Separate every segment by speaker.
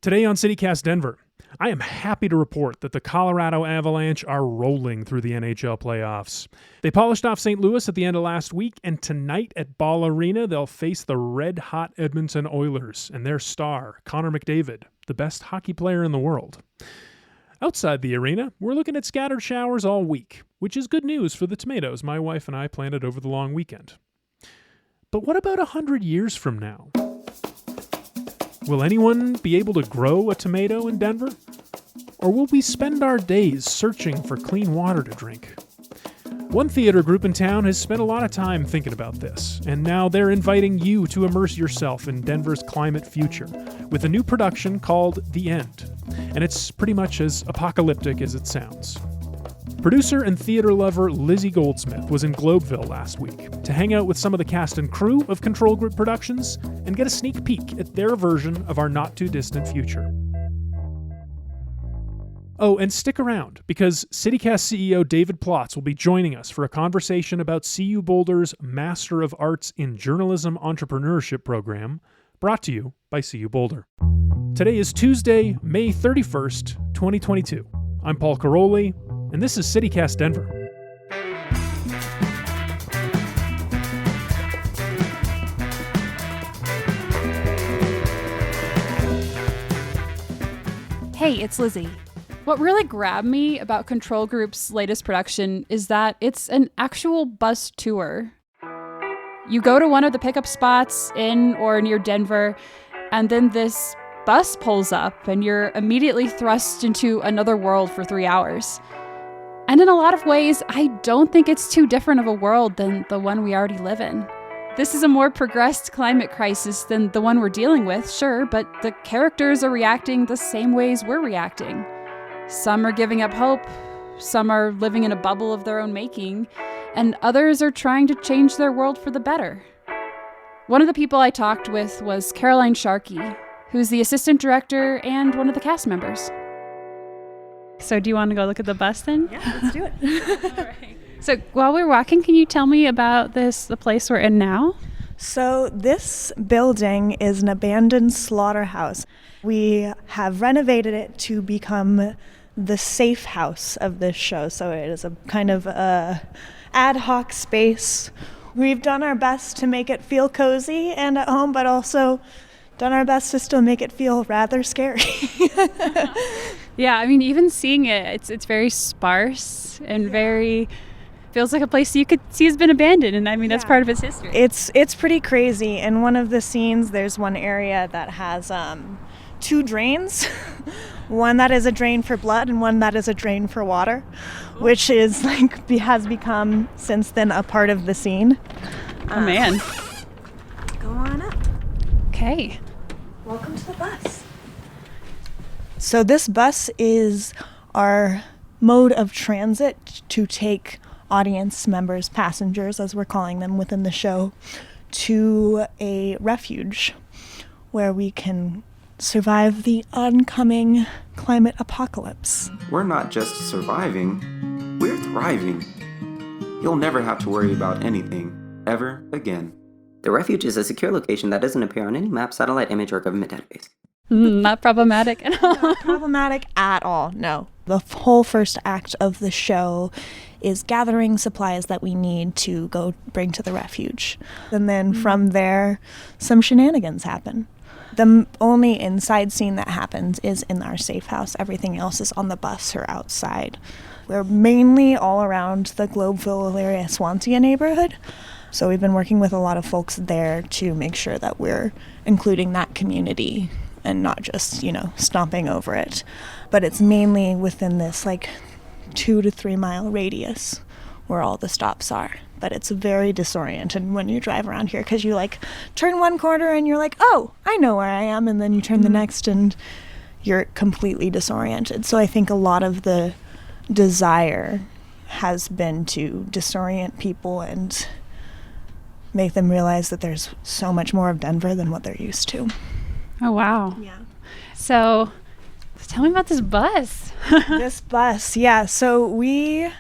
Speaker 1: Today on CityCast Denver, I am happy to report that the Colorado Avalanche are rolling through the NHL playoffs. They polished off St. Louis at the end of last week, and tonight at Ball Arena, they'll face the red-hot Edmonton Oilers and their star, Connor McDavid, the best hockey player in the world. Outside the arena, we're looking at scattered showers all week, which is good news for the tomatoes my wife and I planted over the long weekend. But what about 100 years from now? Will anyone be able to grow a tomato in Denver? Or will we spend our days searching for clean water to drink? One theater group in town has spent a lot of time thinking about this, and now they're inviting you to immerse yourself in Denver's climate future with a new production called The End, and it's pretty much as apocalyptic as it sounds. Producer and theater lover Lizzie Goldsmith was in Globeville last week to hang out with some of the cast and crew of Control Group Productions and get a sneak peek at their version of our not-too-distant future. Oh, and stick around, because CityCast CEO David Plotz will be joining us for a conversation about CU Boulder's Master of Arts in Journalism Entrepreneurship program, brought to you by CU Boulder. Today is Tuesday, May 31st, 2022. I'm Paul Caroli, and this is CityCast Denver.
Speaker 2: Hey, it's Lizzie. What really grabbed me about Control Group's latest production is that it's an actual bus tour. You go to one of the pickup spots in or near Denver, and then this bus pulls up and you're immediately thrust into another world for 3 hours. And in a lot of ways, I don't think it's too different of a world than the one we already live in. This is a more progressed climate crisis than the one we're dealing with, sure, but the characters are reacting the same ways we're reacting. Some are giving up hope, some are living in a bubble of their own making, and others are trying to change their world for the better. One of the people I talked with was Caroline Sharkey, who's the assistant director and one of the cast members. So do you want to go look at the bus then?
Speaker 3: Yeah, let's do it.
Speaker 2: All right. So while we're walking, can you tell me about the place we're in now?
Speaker 3: So this building is an abandoned slaughterhouse. We have renovated it to become the safe house of this show. So it is a kind of ad hoc space. We've done our best to make it feel cozy and at home, but also done our best to still make it feel rather scary.
Speaker 2: Yeah, I mean, even seeing it, it's very sparse and very feels like a place you could see has been abandoned, and I mean that's part of its history.
Speaker 3: It's pretty crazy. In one of the scenes, there's one area that has 2 drains, one that is a drain for blood and one that is a drain for water, which is has become since then a part of the scene.
Speaker 2: Oh man.
Speaker 3: Go on up.
Speaker 2: Okay.
Speaker 3: Welcome to the bus. So this bus is our mode of transit to take audience members, passengers, as we're calling them within the show, to a refuge where we can survive the oncoming climate apocalypse.
Speaker 4: We're not just surviving, we're thriving. You'll never have to worry about anything, ever again.
Speaker 5: The refuge is a secure location that doesn't appear on any map, satellite image, or government database.
Speaker 2: Not problematic at all.
Speaker 3: Not problematic at all, no. The whole first act of the show is gathering supplies that we need to go bring to the refuge. And then from there, some shenanigans happen. The only inside scene that happens is in our safe house. Everything else is on the bus or outside. We're mainly all around the Globeville area, Swansea neighborhood. So we've been working with a lot of folks there to make sure that we're including that community and not just, stomping over it. But it's mainly within this 2 to 3 mile radius where all the stops are. But it's very disorienting when you drive around here because you turn one corner and you're like, oh, I know where I am. And then you turn the next and you're completely disoriented. So I think a lot of the desire has been to disorient people and make them realize that there's so much more of Denver than what they're used to.
Speaker 2: Oh, wow.
Speaker 3: Yeah.
Speaker 2: So tell me about this bus.
Speaker 3: This bus, yeah. So we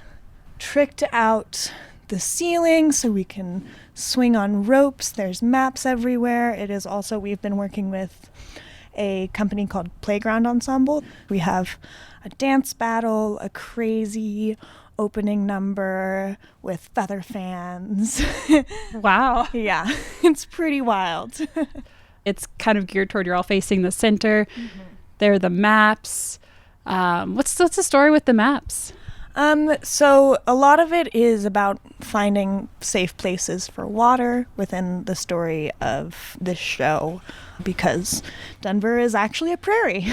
Speaker 3: tricked out the ceiling so we can swing on ropes. There's maps everywhere. It is also, we've been working with a company called Playground Ensemble. We have a dance battle, a crazy opening number with feather fans.
Speaker 2: Wow.
Speaker 3: Yeah, it's pretty wild.
Speaker 2: It's kind of geared toward you're all facing the center. There are the maps. What's the story with the maps?
Speaker 3: So a lot of it is about finding safe places for water within the story of this show, because Denver is actually a prairie.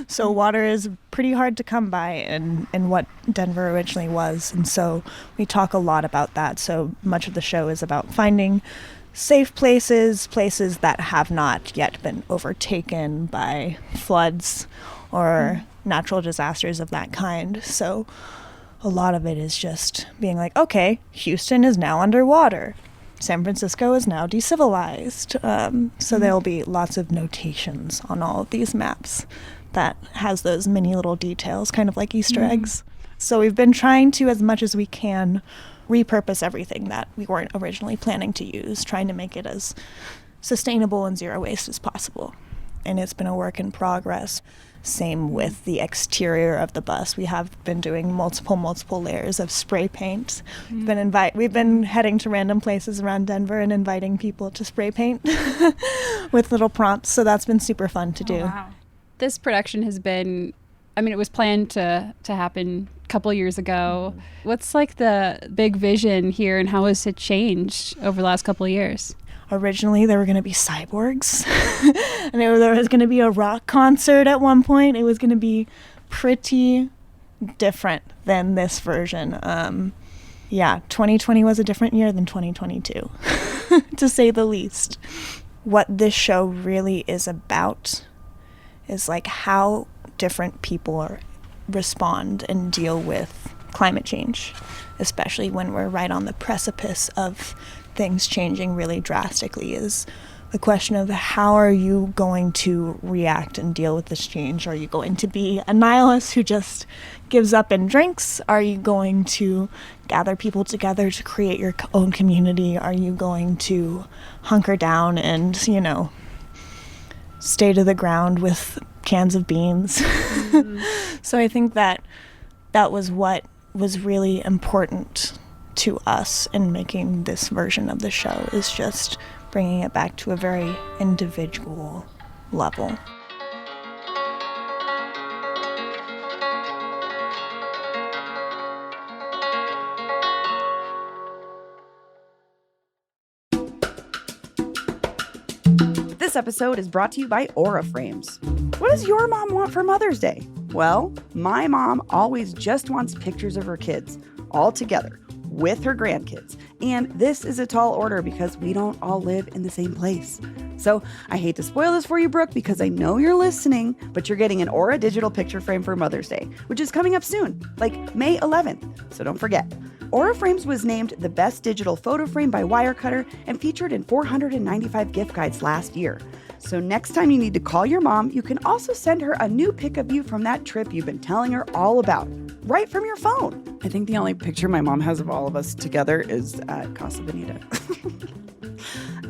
Speaker 3: So water is pretty hard to come by in what Denver originally was. And so we talk a lot about that. So much of the show is about finding safe places that have not yet been overtaken by floods or natural disasters of that kind. So a lot of it is just being like, okay, Houston is now underwater. San Francisco is now decivilized. So there'll be lots of notations on all of these maps that has those mini little details, kind of like Easter eggs. So we've been trying to, as much as we can, repurpose everything that we weren't originally planning to use, trying to make it as sustainable and zero waste as possible. And it's been a work in progress. Same with the exterior of the bus. We have been doing multiple layers of spray paint. We've been heading to random places around Denver and inviting people to spray paint with little prompts. So that's been super fun to do.
Speaker 2: Wow. This production has been, it was planned to happen a couple years ago. What's like the big vision here, and how has it changed over the last couple of years?
Speaker 3: Originally, there were going to be cyborgs, and there was going to be a rock concert at one point. It was going to be pretty different than this version. 2020 was a different year than 2022, to say the least. What this show really is about is like how different people respond and deal with climate change, especially when we're right on the precipice of things changing really drastically. Is the question of how are you going to react and deal with this change? Are you going to be a nihilist who just gives up and drinks? Are you going to gather people together to create your own community? Are you going to hunker down and, stay to the ground with cans of beans? So I think that was what was really important to us in making this version of the show, is just bringing it back to a very individual level.
Speaker 6: This episode is brought to you by Aura Frames. What does your mom want for Mother's Day? Well, my mom always just wants pictures of her kids all together with her grandkids. And this is a tall order because we don't all live in the same place. So I hate to spoil this for you, Brooke, because I know you're listening, but you're getting an Aura digital picture frame for Mother's Day, which is coming up soon, like May 11th. So don't forget. Aura Frames was named the best digital photo frame by Wirecutter and featured in 495 gift guides last year. So next time you need to call your mom, you can also send her a new pic of you from that trip you've been telling her all about, right from your phone. I think the only picture my mom has of all of us together is at Casa Bonita.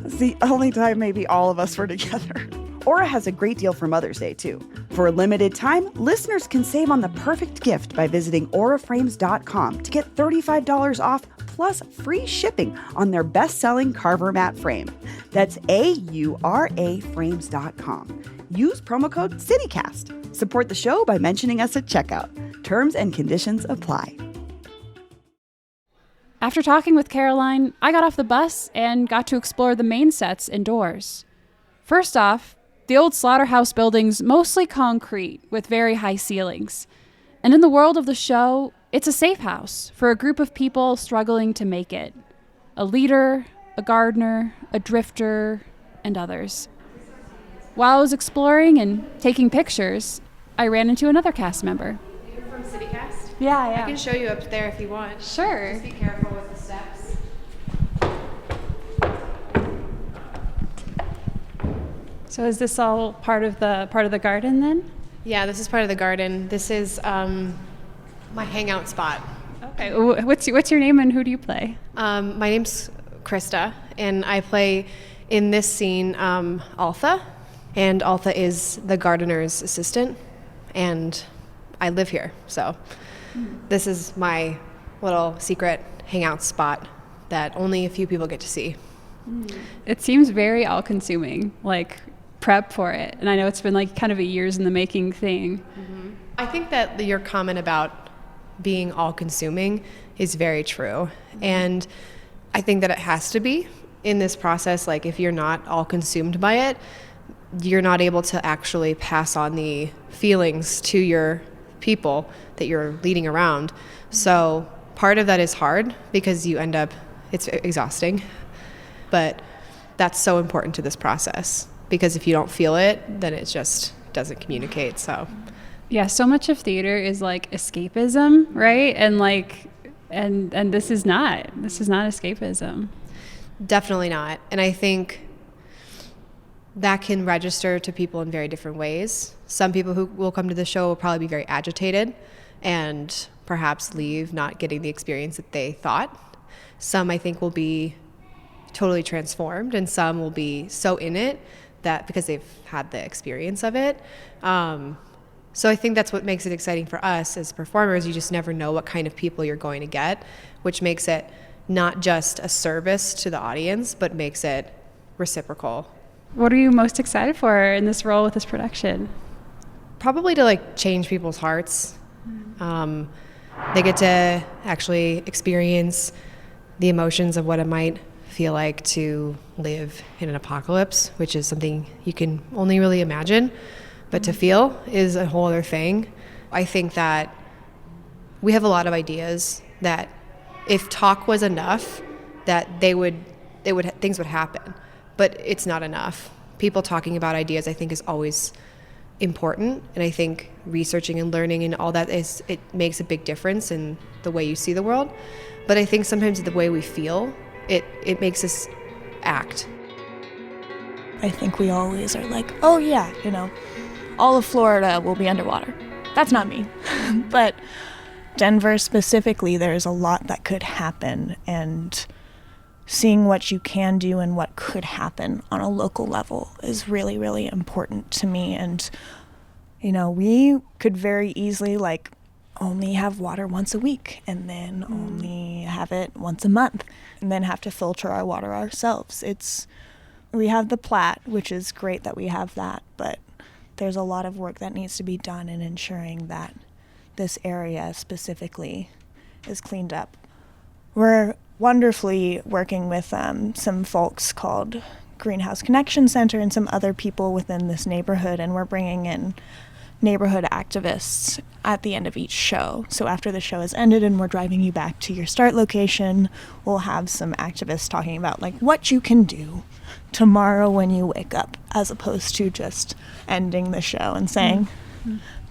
Speaker 6: It's the only time maybe all of us were together. Aura has a great deal for Mother's Day, too. For a limited time, listeners can save on the perfect gift by visiting auraframes.com to get $35 off plus free shipping on their best-selling Carver mat frame. That's auraframes.com. Use promo code CityCast. Support the show by mentioning us at checkout. Terms and conditions apply.
Speaker 2: After talking with Caroline, I got off the bus and got to explore the main sets indoors. First off, the old slaughterhouse building's mostly concrete with very high ceilings. And in the world of the show, it's a safe house for a group of people struggling to make it. A leader, a gardener, a drifter, and others. While I was exploring and taking pictures, I ran into another cast member.
Speaker 7: You're from CityCast?
Speaker 2: Yeah.
Speaker 7: I can show you up there if you want.
Speaker 2: Sure.
Speaker 7: Just be careful with the steps.
Speaker 2: So is this all part of the garden then?
Speaker 7: Yeah, this is part of the garden. This is my hangout spot.
Speaker 2: Okay. What's your name and who do you play?
Speaker 7: My name's Krista, and I play in this scene Altha. And Altha is the gardener's assistant, and I live here. So this is my little secret hangout spot that only a few people get to see.
Speaker 2: It seems very all-consuming, like prep for it. And I know it's been like kind of a years in the making thing.
Speaker 7: I think that your comment about being all-consuming is very true. And I think that it has to be in this process. Like, if you're not all-consumed by it, you're not able to actually pass on the feelings to your people that you're leading around. So part of that is hard because you end up, it's exhausting. But that's so important to this process, because if you don't feel it, then it just doesn't communicate. So
Speaker 2: Yeah, so much of theater is like escapism, right? And like, and this is not escapism.
Speaker 7: definitely not. And I think that can register to people in very different ways. Some people who will come to the show will probably be very agitated and perhaps leave not getting the experience that they thought. Some, I think, will be totally transformed, and some will be so in it that because they've had the experience of it. So I think that's what makes it exciting for us as performers. You just never know what kind of people you're going to get, which makes it not just a service to the audience, but makes it reciprocal.
Speaker 2: What are you most excited for in this role with this production?
Speaker 7: Probably to like change people's hearts. They get to actually experience the emotions of what it might feel like to live in an apocalypse, which is something you can only really imagine, but to feel is a whole other thing. I think that we have a lot of ideas that if talk was enough, that things would happen, but it's not enough. People talking about ideas, I think, is always important, and I think researching and learning and all that it makes a big difference in the way you see the world. But I think sometimes the way we feel, it makes us act.
Speaker 3: I think we always are like, oh yeah, all of Florida will be underwater. That's not me. But Denver specifically, there's a lot that could happen, and seeing what you can do and what could happen on a local level is really, really important to me. And, we could very easily only have water once a week, and then only have it once a month, and then have to filter our water ourselves. We have the Platte, which is great that we have that, but there's a lot of work that needs to be done in ensuring that this area specifically is cleaned up. We're wonderfully working with some folks called Greenhouse Connection Center and some other people within this neighborhood, and we're bringing in neighborhood activists at the end of each show. So after the show has ended and we're driving you back to your start location, we'll have some activists talking about what you can do tomorrow when you wake up, as opposed to just ending the show and saying,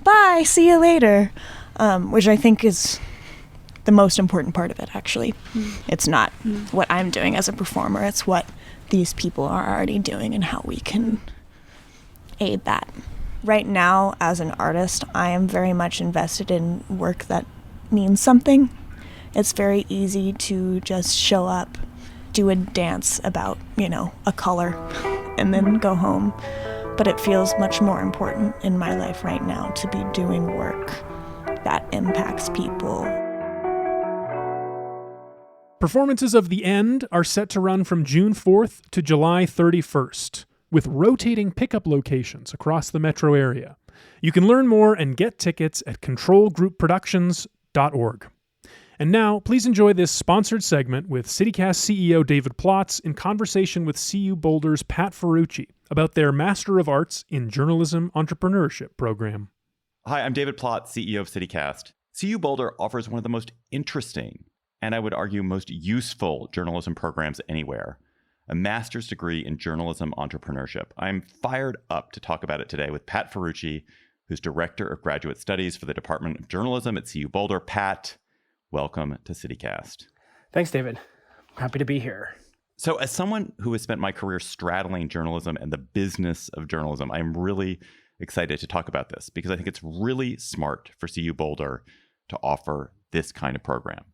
Speaker 3: bye, see you later, which I think is the most important part of it, actually. It's not what I'm doing as a performer, it's what these people are already doing and how we can aid that. Right now, as an artist, I am very much invested in work that means something. It's very easy to just show up, do a dance about, a color, and then go home. But it feels much more important in my life right now to be doing work that impacts people.
Speaker 1: Performances of The End are set to run from June 4th to July 31st, with rotating pickup locations across the metro area. You can learn more and get tickets at controlgroupproductions.org. And now, please enjoy this sponsored segment with CityCast CEO David Plotz in conversation with CU Boulder's Pat Ferrucci about their Master of Arts in Journalism Entrepreneurship program.
Speaker 8: Hi, I'm David Plotz, CEO of CityCast. CU Boulder offers one of the most interesting, and I would argue most useful journalism programs anywhere, a master's degree in journalism entrepreneurship. I'm fired up to talk about it today with Pat Ferrucci, who's Director of Graduate Studies for the Department of Journalism at CU Boulder. Pat, welcome to CityCast.
Speaker 9: Thanks, David. Happy to be here.
Speaker 8: So as someone who has spent my career straddling journalism and the business of journalism, I'm really excited to talk about this because I think it's really smart for CU Boulder to offer this kind of program.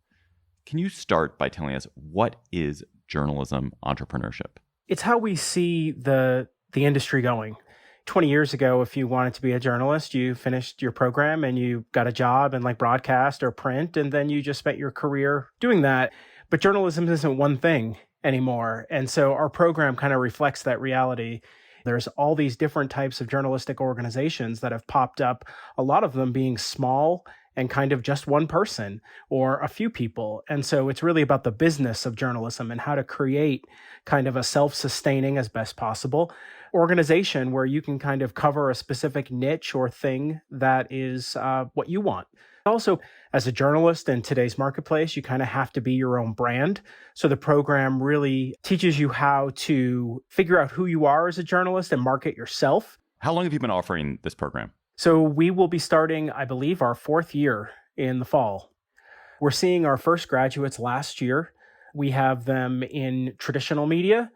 Speaker 8: Can you start by telling us what is journalism entrepreneurship?
Speaker 9: It's how we see the industry going. 20 years ago, if you wanted to be a journalist, you finished your program and you got a job in like broadcast or print, and then you just spent your career doing that. But journalism isn't one thing anymore. And so our program kind of reflects that reality. There's all these different types of journalistic organizations that have popped up, a lot of them being small and kind of just one person or a few people. And so it's really about the business of journalism and how to create kind of a self-sustaining, as best possible, organization where you can kind of cover a specific niche or thing that is what you want. Also, as a journalist in today's marketplace, you kind of have to be your own brand. So the program really teaches you how to figure out who you are as a journalist and market yourself.
Speaker 8: How long have you been offering this program?
Speaker 9: So we will be starting, I believe, our 4th year in the fall. We're seeing our first graduates last year. We have them in traditional media.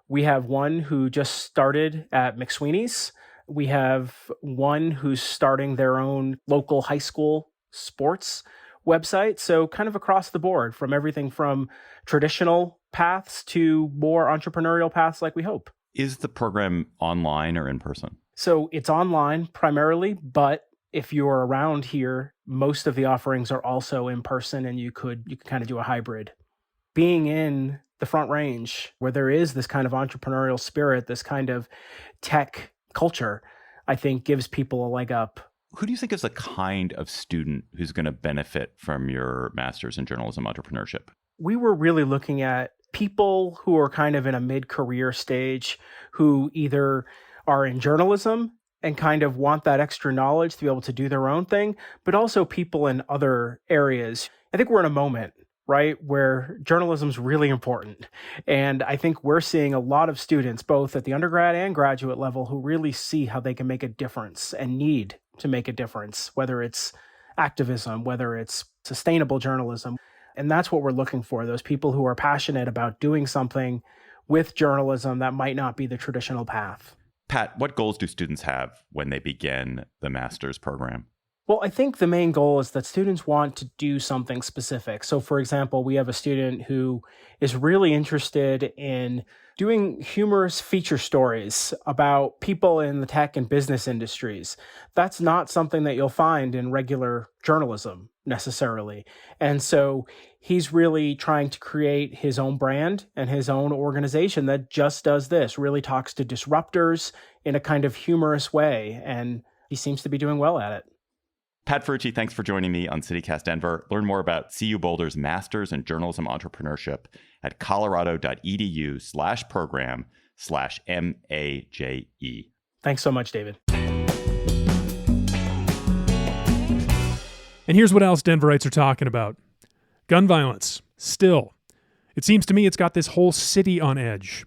Speaker 9: We have one who just started at McSweeney's. We have one who's starting their own local high school sports website. So kind of across the board, from everything from traditional paths to more entrepreneurial paths like we hope.
Speaker 8: Is the program online or in person?
Speaker 9: So it's online primarily, but if you're around here, most of the offerings are also in person, and you could kind of do a hybrid. Being in the Front Range, where there is this kind of entrepreneurial spirit, this kind of tech culture, I think gives people a leg up.
Speaker 8: Who do you think is the kind of student who's going to benefit from your master's in journalism entrepreneurship?
Speaker 9: We were really looking at people who are kind of in a mid-career stage, who either are in journalism and kind of want that extra knowledge to be able to do their own thing, but also people in other areas. I think we're in a moment, right, where journalism is really important. And I think we're seeing a lot of students, both at the undergrad and graduate level, who really see how they can make a difference and need to make a difference, whether it's activism, whether it's sustainable journalism. And that's what we're looking for, those people who are passionate about doing something with journalism that might not be the traditional path.
Speaker 8: Pat, what goals do students have when they begin the master's program?
Speaker 9: Well, I think the main goal is that students want to do something specific. So, for example, we have a student who is really interested in doing humorous feature stories about people in the tech and business industries. That's not something that you'll find in regular journalism necessarily. And so he's really trying to create his own brand and his own organization that just does this, really talks to disruptors in a kind of humorous way. And he seems to be doing well at it.
Speaker 8: Pat Ferrucci, thanks for joining me on CityCast Denver. Learn more about CU Boulder's Masters in Journalism Entrepreneurship at colorado.edu/program/MAJE.
Speaker 9: Thanks so much, David.
Speaker 1: And here's what else Denverites are talking about. Gun violence. Still. It seems to me it's got this whole city on edge.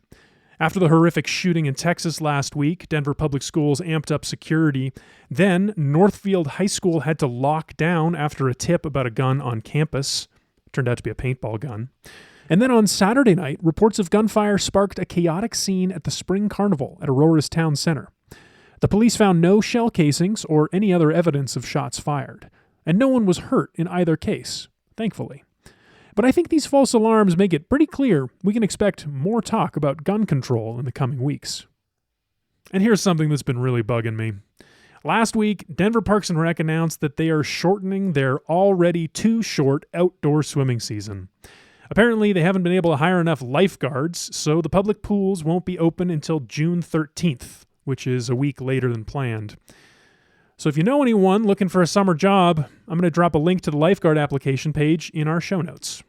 Speaker 1: After the horrific shooting in Texas last week, Denver Public Schools amped up security. Then, Northfield High School had to lock down after a tip about a gun on campus. Turned out to be a paintball gun. And then on Saturday night, reports of gunfire sparked a chaotic scene at the Spring Carnival at Aurora's town center. The police found no shell casings or any other evidence of shots fired. And no one was hurt in either case, thankfully. But I think these false alarms make it pretty clear we can expect more talk about gun control in the coming weeks. And here's something that's been really bugging me. Last week, Denver Parks and Rec announced that they are shortening their already too short outdoor swimming season. Apparently, they haven't been able to hire enough lifeguards, so the public pools won't be open until June 13th, which is a week later than planned. So if you know anyone looking for a summer job, I'm going to drop a link to the lifeguard application page in our show notes.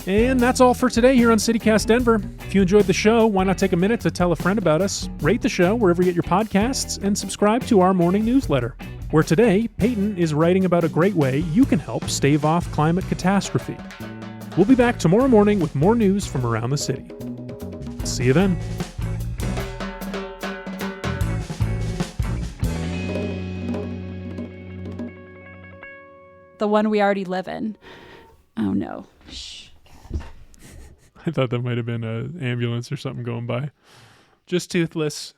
Speaker 1: And that's all for today here on CityCast Denver. If you enjoyed the show, why not take a minute to tell a friend about us, rate the show wherever you get your podcasts, and subscribe to our morning newsletter, where today, Peyton is writing about a great way you can help stave off climate catastrophe. We'll be back tomorrow morning with more news from around the city. See you then.
Speaker 2: The one we already live in. Oh no. Shh.
Speaker 1: I thought that might have been an ambulance or something going by. Just Toothless.